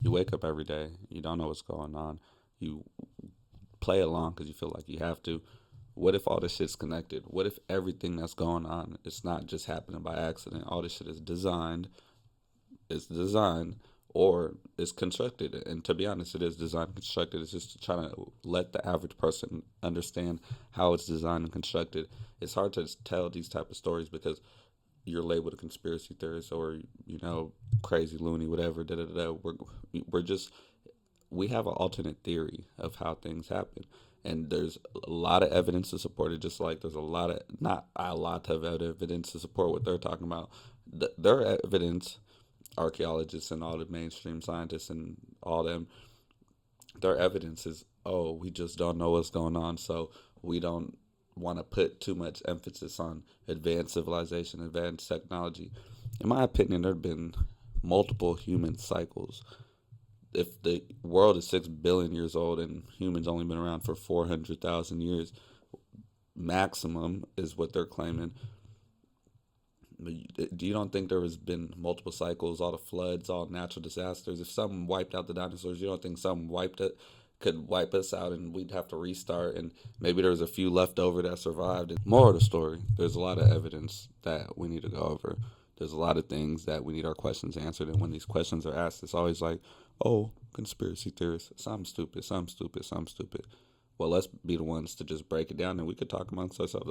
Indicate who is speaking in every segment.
Speaker 1: You wake up every day, you don't know what's going on. You play along because you feel like you have to. What if all this shit's connected? What if everything that's going on, it's not just happening by accident? All this shit is designed or is constructed. And to be honest, it is designed and constructed. It's just trying to let the average person understand how it's designed and constructed. It's hard to tell these type of stories because you're labeled a conspiracy theorist or crazy loony whatever. Da da da. We're just we have an alternate theory of how things happen. And there's a lot of evidence to support it, just like there's a lot of, not a lot of evidence to support what they're talking about. Their evidence, archaeologists and all the mainstream scientists and all them, their evidence is, oh, we just don't know what's going on, so we don't want to put too much emphasis on advanced civilization, advanced technology. In my opinion, there have been multiple human cycles. If the world is 6 billion years old and humans only been around for 400,000 years, maximum is what they're claiming. Do you don't think there has been multiple cycles, all the floods, all natural disasters? If something wiped out the dinosaurs, you don't think something wiped it could wipe us out and we'd have to restart, and maybe there was a few left over that survived? More of the story, there's a lot of evidence that we need to go over. There's a lot of things that we need our questions answered, and when these questions are asked, it's always like, oh, conspiracy theorists, something stupid, something stupid, something stupid. Well, let's be the ones to just break it down and we could talk amongst ourselves.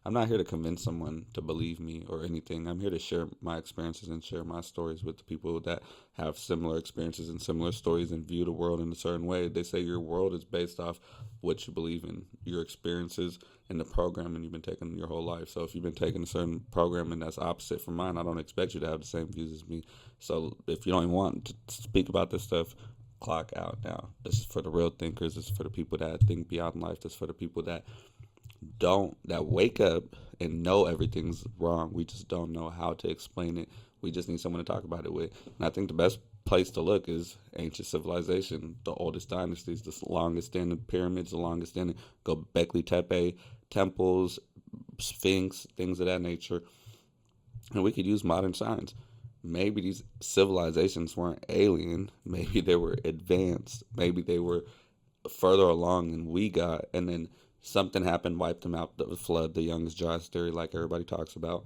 Speaker 1: I'm not here to convince someone to believe me or anything. I'm here to share my experiences and share my stories with the people that have similar experiences and similar stories and view the world in a certain way. They say your world is based off what you believe in, your experiences and the programming you've been taking your whole life. So if you've been taking a certain program and that's opposite from mine, I don't expect you to have the same views as me. So if you don't even want to speak about this stuff, clock out now. This is for the real thinkers. This is for the people that think beyond life. This is for the people that wake up and know everything's wrong. We just don't know how to explain it. We just need someone to talk about it with. And I think the best place to look is ancient civilization, the oldest dynasties, the longest standing pyramids, the longest standing Göbekli Tepe, temples, sphinx, things of that nature. And we could use modern science. Maybe these civilizations weren't alien. Maybe they were advanced. Maybe they were further along than we got. And then something happened, wiped them out. The flood, the youngest Josh theory, like everybody talks about.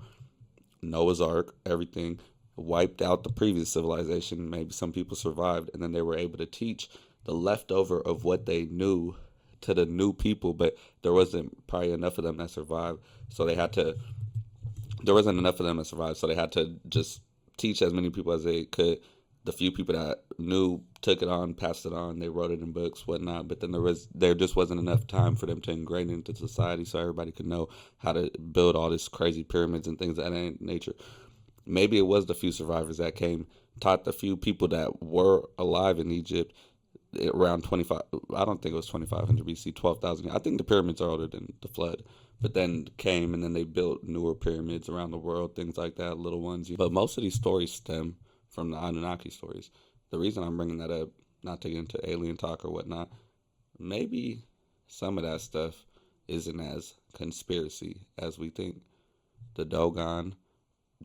Speaker 1: Noah's Ark, everything wiped out the previous civilization. Maybe some people survived. And then they were able to teach the leftover of what they knew to the new people. But there wasn't probably enough of them that survived. So they had to there wasn't enough of them that survived, so they had to just teach as many people as they could. The few people that knew took it on, passed it on. They wrote it in books, whatnot. But then there just wasn't enough time for them to ingrain it into society, so everybody could know how to build all this crazy pyramids and things of that nature. Maybe it was the few survivors that came, taught the few people that were alive in Egypt around 25. I don't think it was 2500 BC, 12,000. I think the pyramids are older than the flood, but then came and then they built newer pyramids around the world, things like that, little ones. But most of these stories stem from the Anunnaki stories. The reason I'm bringing that up, not to get into alien talk or whatnot, maybe some of that stuff isn't as conspiracy as we think. The Dogon,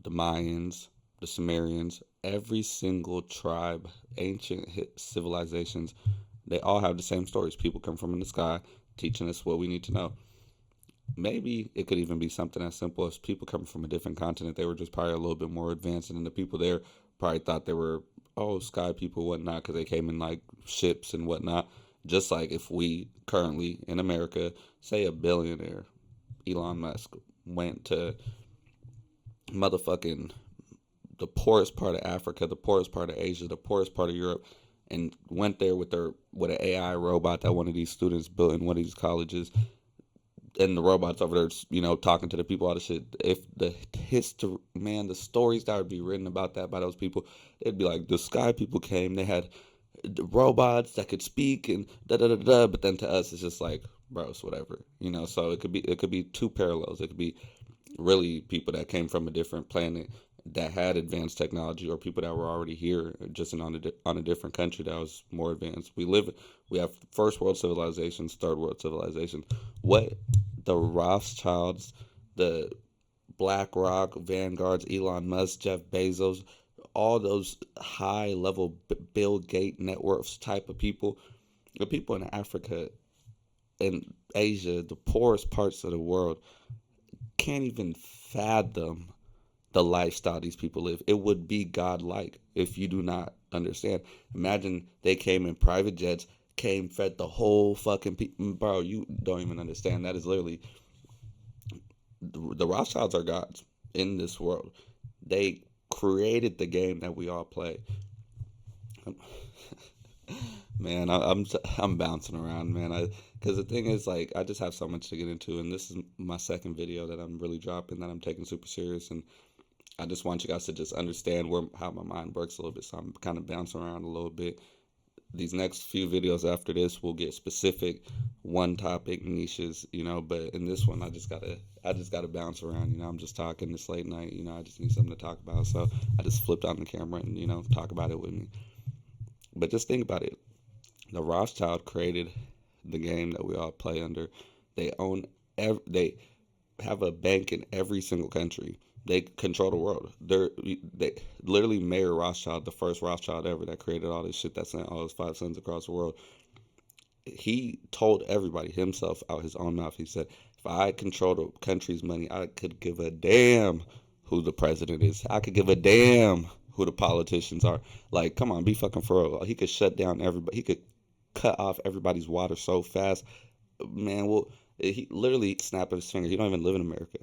Speaker 1: the Mayans, the Sumerians, every single tribe, ancient civilizations, they all have the same stories. People come from in the sky teaching us what we need to know. Maybe it could even be something as simple as people coming from a different continent. They were just probably a little bit more advanced, and then the people there probably thought they were, oh, sky people, whatnot, because they came in like ships and whatnot. Just like if we currently in America, say a billionaire, Elon Musk, went to motherfucking the poorest part of Africa, the poorest part of Asia, the poorest part of Europe, and went there with an AI robot that one of these students built in one of these colleges, and the robots over there, talking to the people, all the shit. If the history, man, the stories that would be written about that by those people, it'd be like the sky people came, they had robots that could speak and da da da da. But then to us, it's just like, bro, it's whatever. So it could be two parallels. It could be really people that came from a different planet that had advanced technology, or people that were already here just on a different country that was more advanced. We have first world civilizations, third world civilizations. What the Rothschilds, the BlackRock, Vanguards, Elon Musk, Jeff Bezos, all those high level Bill Gates net worths type of people, the people in Africa and Asia, the poorest parts of the world, can't even fathom the lifestyle these people live. It would be godlike if you do not understand. Imagine they came in private jets, came, fed the whole fucking people. Bro, you don't even understand. That is literally the Rothschilds are gods in this world. They created the game that we all play. Man, I'm bouncing around, man. Because the thing is, like, I just have so much to get into, and this is my second video that I'm really dropping, that I'm taking super serious, and I just want you guys to just understand how my mind works a little bit. So I'm kind of bouncing around a little bit. These next few videos after this will get specific, one topic niches, but in this one, I just gotta bounce around. I'm just talking this late night. I just need something to talk about. So I just flipped on the camera and talk about it with me. But just think about it. The Rothschild created the game that we all play under. They own they have a bank in every single country. They control the world. They literally Mayer Rothschild, the first Rothschild ever that created all this shit that sent all his 5 sons across the world. He told everybody himself out his own mouth. He said, if I control the country's money, I could give a damn who the president is. I could give a damn who the politicians are. Like, come on, be fucking for real. He could shut down everybody. He could cut off everybody's water so fast. Man, he literally snapped his finger. He don't even live in America.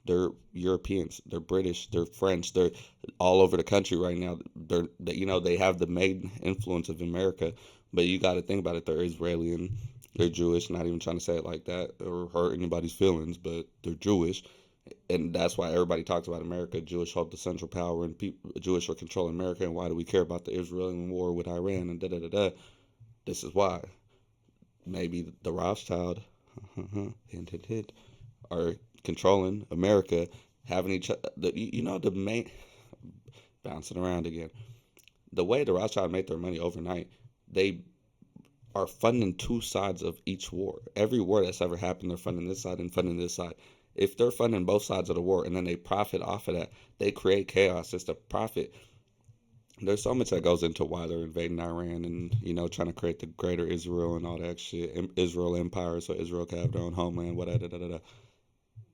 Speaker 1: They're Europeans, they're British, they're French, they're all over the country right now. They have the main influence of America, but you got to think about it. They're Israeli and they're Jewish. Not even trying to say it like that or hurt anybody's feelings, but they're Jewish, and that's why everybody talks about America. Jewish hold the central power, and Jewish are controlling America. And why do we care about the Israeli war with Iran and da da da da? This is why. Maybe the Rothschild, hint hint hint, are controlling America, having the main bouncing around again. The way the Rothschild made their money overnight, they are funding two sides of each war. Every war that's ever happened, they're funding this side and funding this side. If they're funding both sides of the war and then they profit off of that, they create chaos. It's a profit. There's so much that goes into why they're invading Iran and trying to create the greater Israel and all that shit. Israel empire, so Israel can have their own homeland. Whatever.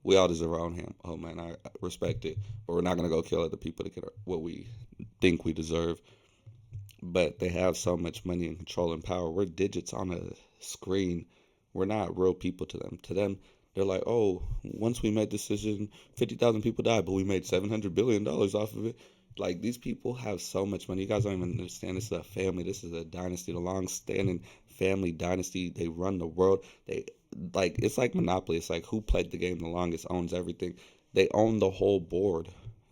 Speaker 1: We all deserve our own homeland. I respect it, but we're not gonna go kill other people to get what we think we deserve. But they have so much money and control and power. We're digits on a screen. We're not real people to them. To them, they're like, oh, once we made this decision, 50,000 people died, but we made $700 billion off of it. Like, these people have so much money. You guys don't even understand. This is a family. This is a dynasty, the long-standing family dynasty. They run the world. It's like Monopoly. It's like who played the game the longest owns everything. They own the whole board,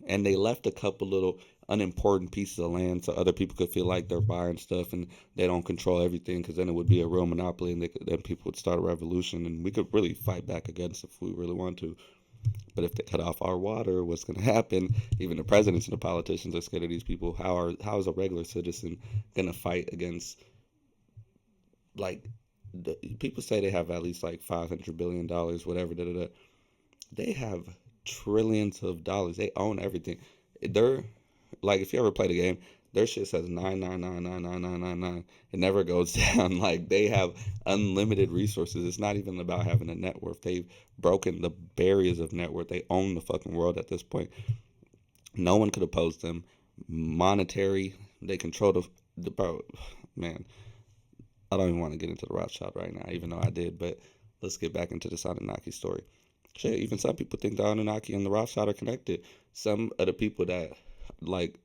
Speaker 1: and they left a couple little unimportant pieces of land so other people could feel like they're buying stuff and they don't control everything, because then it would be a real monopoly, and then people would start a revolution, and we could really fight back against if we really want to. But if they cut off our water, what's going to happen? Even the presidents and the politicians are scared of these people. How is a regular citizen going to fight against, like, people say they have at least like $500 billion, whatever. They have trillions of dollars. They own everything. They're like, if you ever played a game, their shit says 9999999. It never goes down. Like, they have unlimited resources. It's not even about having a net worth. They've broken the barriers of net worth. They own the fucking world at this point. No one could oppose them. Monetary, they control the bro. Man, I don't even want to get into the Rothschild right now, even though I did. But let's get back into this Anunnaki story. Shit, even some people think the Anunnaki and the Rothschild are connected. Some of the people that, like,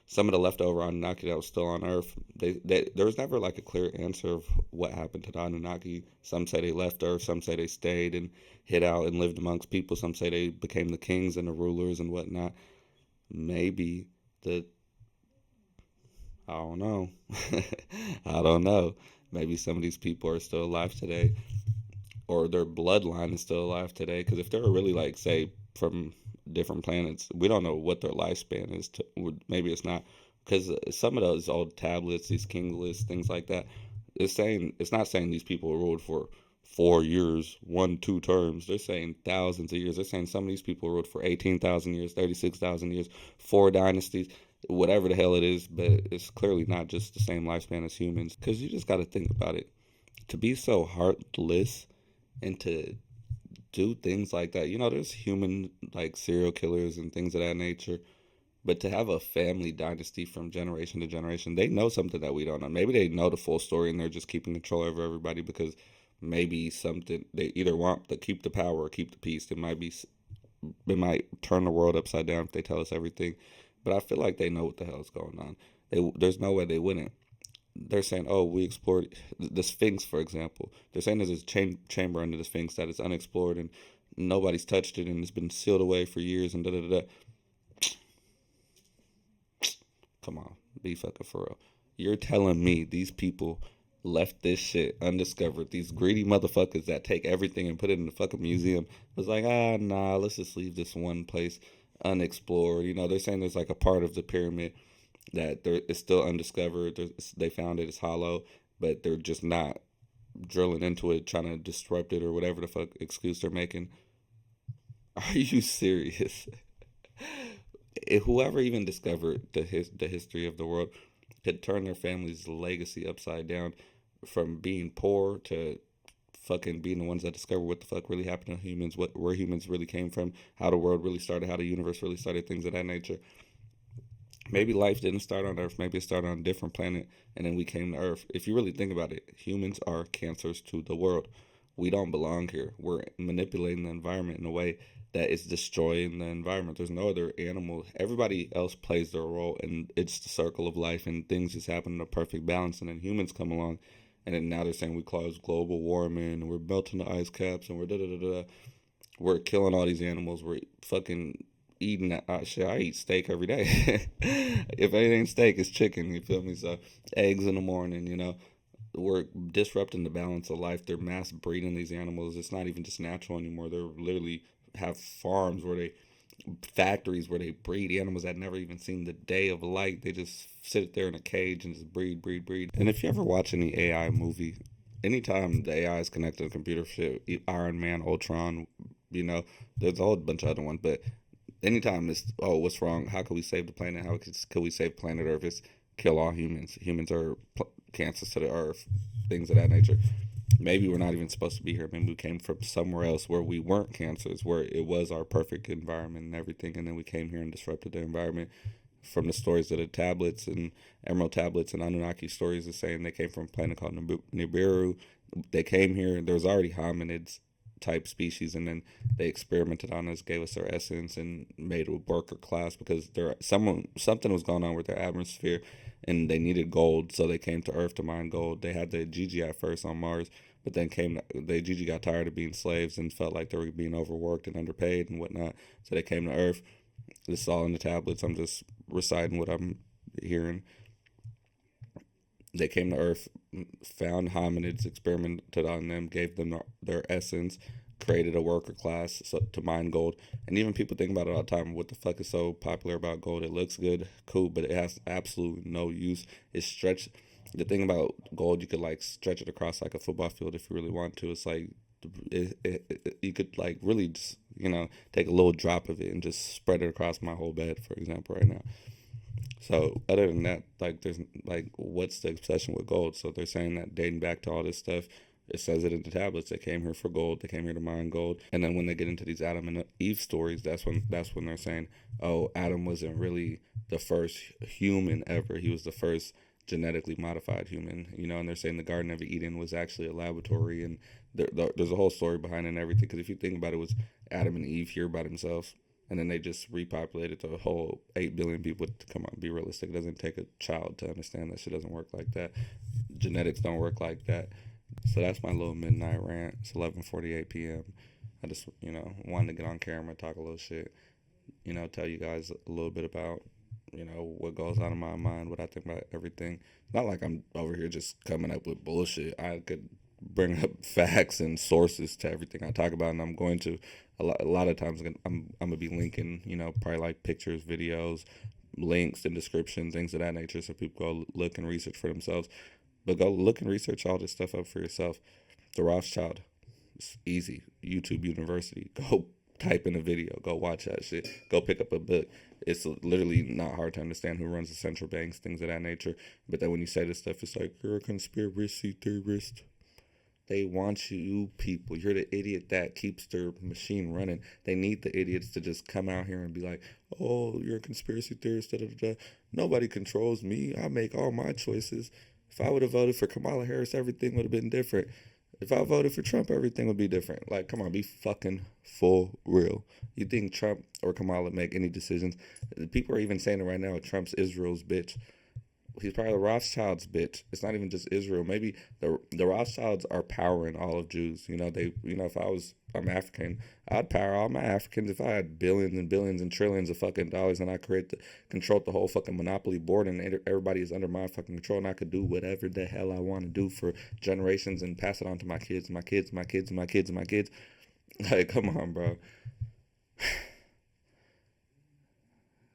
Speaker 1: some of the leftover Anunnaki that was still on Earth, there was never like a clear answer of what happened to the Anunnaki. Some say they left Earth, some say they stayed and hid out and lived amongst people. Some say they became the kings and the rulers and whatnot. Maybe I don't know. I don't know. Maybe some of these people are still alive today, or their bloodline is still alive today. Because if they're really, like, say, from different planets, we don't know what their lifespan is. Maybe it's not, because some of those old tablets, these king lists, things like that, it's not saying these people ruled for 4 years, 1-2 terms. They're saying thousands of years. They're saying some of these people ruled for 18,000 years, 36,000 years, 4 dynasties. whatever the hell it is, but it's clearly not just the same lifespan as humans. Because you just got to think about it. To be so heartless and to do things like that, there's human like serial killers and things of that nature. But to have a family dynasty from generation to generation, they know something that we don't know. Maybe they know the full story and they're just keeping control over everybody because maybe something they either want to keep the power or keep the peace. It might turn the world upside down if they tell us everything. But I feel like they know what the hell is going on. There's no way they wouldn't. They're saying, oh, we explored the Sphinx, for example. They're saying there's a chamber under the Sphinx that is unexplored and nobody's touched it and it's been sealed away for years and da da da. Come on, be fucking for real. You're telling me these people left this shit undiscovered? These greedy motherfuckers that take everything and put it in the fucking museum was like, nah, let's just leave this one place unexplored. They're saying there's like a part of the pyramid that it's still undiscovered. They found it, it's hollow, but they're just not drilling into it, trying to disrupt it or whatever the fuck excuse they're making. Are you serious? Whoever even discovered the history of the world could turn their family's legacy upside down from being poor to fucking being the ones that discover what the fuck really happened to humans, where humans really came from, how the world really started, how the universe really started, things of that nature. Maybe life didn't start on Earth, maybe it started on a different planet and then we came to Earth. If you really think about it, humans are cancers to the world. We don't belong here. We're manipulating the environment in a way that is destroying the environment. There's no other animal. Everybody else plays their role, and it's the circle of life, and things just happen in a perfect balance. And then humans come along, and then now they're saying we cause global warming, and we're melting the ice caps, and we're da da da da. We're killing all these animals. We're fucking eating that shit. I eat steak every day. If it ain't steak, it's chicken. You feel me? So eggs in the morning. We're disrupting the balance of life. They're mass breeding these animals. It's not even just natural anymore. They're literally have farms where they factories where they breed animals that never even seen the day of light. They just sit there in a cage and just breed, breed, breed. And if you ever watch any AI movie, anytime the AI is connected to computer shit, Iron Man, Ultron, there's a whole bunch of other ones, but anytime it's, oh, what's wrong? How can we save the planet? How could we save planet Earth? It's kill all humans. Humans are cancers to the earth, things of that nature. Maybe we're not even supposed to be here. Maybe we came from somewhere else where we weren't cancers, where it was our perfect environment and everything, and then we came here and disrupted the environment. From the stories of the tablets and Emerald tablets and Anunnaki stories, is saying they came from a planet called Nibiru. They came here. There was already hominids type species, and then they experimented on us, gave us their essence, and made a worker class because something was going on with their atmosphere, and they needed gold, so they came to Earth to mine gold. They had the Gigi at first on Mars, but then the Gigi got tired of being slaves and felt like they were being overworked and underpaid and whatnot, so they came to Earth. This is all in the tablets. I'm just reciting what I'm hearing. They came to Earth, found hominids, experimented on them, gave them their essence, created a worker class to mine gold. And even people think about it all the time. What the fuck is so popular about gold? It looks good, cool, but it has absolutely no use. It's stretched. The thing about gold, you could like stretch it across like a football field if you really want to. It's like you could like really just take a little drop of it and just spread it across my whole bed, for example, right now. So other than that, like there's like what's the obsession with gold? So they're saying that dating back to all this stuff, it says it in the tablets. They came here for gold. They came here to mine gold. And then when they get into these Adam and Eve stories, that's when they're saying, oh, Adam wasn't really the first human ever. He was the first genetically modified human. And they're saying the Garden of Eden was actually a laboratory, and there's a whole story behind it and everything. Because if you think about it, it was Adam and Eve here by themselves, and then they just repopulated the whole 8 billion people. Come on, be realistic. It doesn't take a child to understand that shit doesn't work like that. Genetics don't work like that. So that's my little midnight rant. It's 11:48 p.m. I just, wanted to get on camera, talk a little shit, tell you guys a little bit about, what goes on in my mind, what I think about everything. Not like I'm over here just coming up with bullshit. I could bring up facts and sources to everything I talk about, and I'm going to. A lot of times I'm gonna be linking, probably like pictures, videos, links, and description, things of that nature, so people go look and research for themselves. But go look and research all this stuff up for yourself. The Rothschild, it's easy. YouTube University. Go type in a video. Go watch that shit. Go pick up a book. It's literally not hard to understand who runs the central banks, things of that nature. But then when you say this stuff, it's like, you're a conspiracy theorist. They want you people. You're the idiot that keeps their machine running. They need the idiots to just come out here and be like, oh, you're a conspiracy theorist. Da, da, da. Nobody controls me. I make all my choices. If I would have voted for Kamala Harris, everything would have been different. If I voted for Trump, everything would be different. Like, come on, be fucking full real. You think Trump or Kamala make any decisions? People are even saying it right now. Trump's Israel's bitch. He's probably the Rothschilds' bitch. It's not even just Israel. Maybe the Rothschilds are powering all of Jews. If I'm African, I'd power all my Africans. If I had billions and billions and trillions of fucking dollars and I controlled the whole fucking monopoly board and everybody is under my fucking control and I could do whatever the hell I want to do for generations and pass it on to my kids, my kids, my kids, my kids, my kids. Like, come on, bro.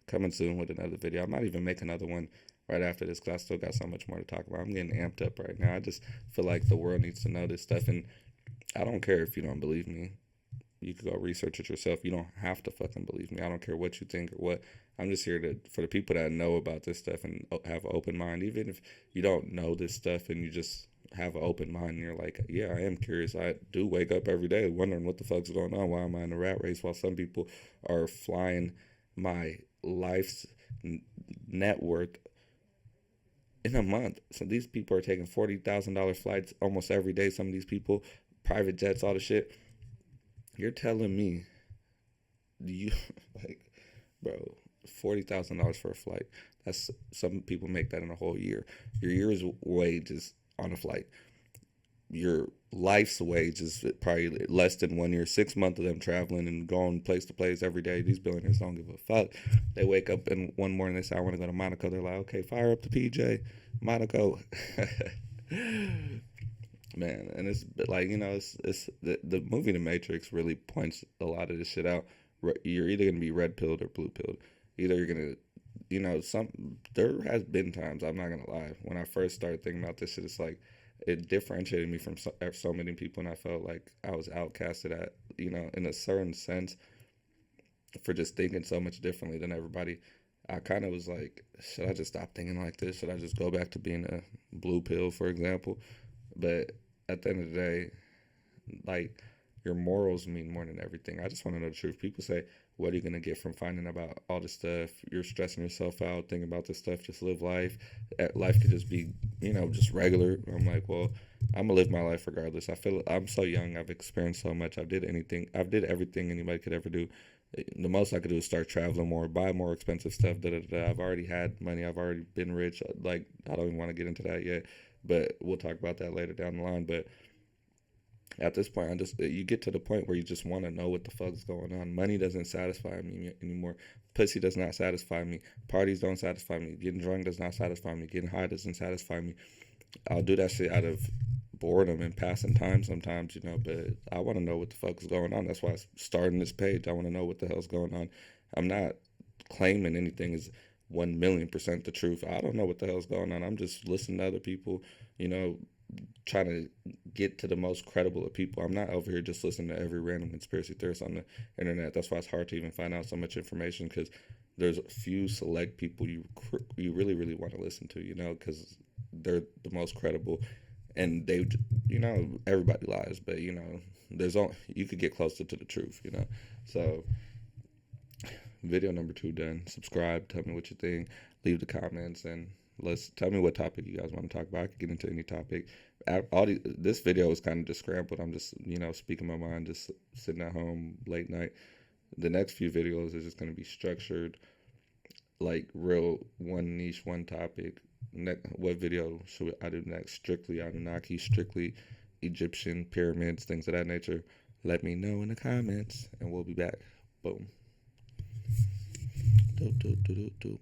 Speaker 1: Coming soon with another video. I might even make another one right after this because I still got so much more to talk about. I'm getting amped up right now. I just feel like the world needs to know this stuff, and I don't care if you don't believe me. You could go research it yourself. You don't have to fucking believe me. I don't care what you think or what. I'm just here for the people that know about this stuff and have an open mind. Even if you don't know this stuff and you just have an open mind and you're like, yeah, I am curious. I do wake up every day wondering what the fuck's going on. Why am I in a rat race while some people are flying my life's net worth in a month? So these people are taking $40,000 flights almost every day. Some of these people, private jets, all the shit. You're telling me, like, bro, $40,000 for a flight. That's, some people make that in a whole year. Your year's wages on a flight. Your life's wage is probably less than 1 year. 6 months of them traveling and going place to place every day. These billionaires don't give a fuck. They wake up and one morning they say, I want to go to Monaco. They're like, okay, fire up the PJ, Monaco. Man, and it's like, it's the movie The Matrix really points a lot of this shit out. You're either gonna be red pilled or blue pilled. Either you're gonna, there has been times, I'm not gonna lie, when I first started thinking about this shit, it's like it differentiated me from so many people, and I felt like I was outcasted at, in a certain sense, for just thinking so much differently than everybody. I kind of was like, should I just stop thinking like this? Should I just go back to being a blue pill, for example? But at the end of the day, like, your morals mean more than everything. I just want to know the truth. People say, what are you going to get from finding about all this stuff? You're stressing yourself out, thinking about this stuff. Just live life. Life could just be, just regular. I'm like, well, I'm going to live my life regardless. I feel I'm so young. I've experienced so much. I've did everything anybody could ever do. The most I could do is start traveling more, buy more expensive stuff. Da, da, da. I've already had money. I've already been rich. Like, I don't even want to get into that yet, but we'll talk about that later down the line. But at this point, you get to the point where you just want to know what the fuck's going on. Money doesn't satisfy me anymore. Pussy does not satisfy me. Parties don't satisfy me. Getting drunk does not satisfy me. Getting high doesn't satisfy me. I'll do that shit out of boredom and passing time sometimes, but I want to know what the fuck is going on. That's why I'm starting this page. I want to know what the hell's going on. I'm not claiming anything is 1,000,000% the truth. I don't know what the hell's going on. I'm just listening to other people, trying to get to the most credible of people. I'm not over here just listening to every random conspiracy theorist on the internet. That's why it's hard to even find out so much information, because there's a few select people you really, really want to listen to, because they're the most credible. And they, everybody lies, but you could get closer to the truth, So, video number 2 done. Subscribe. Tell me what you think. Leave the comments and tell me what topic you guys want to talk about. I could get into any topic. This video is kind of just scrambled. I'm just, speaking my mind, just sitting at home late night. The next few videos is just going to be structured, like real one niche, one topic. What video should I do next? Strictly Anunnaki, strictly Egyptian pyramids, things of that nature. Let me know in the comments, and we'll be back. Boom. Do, do, do, do, do.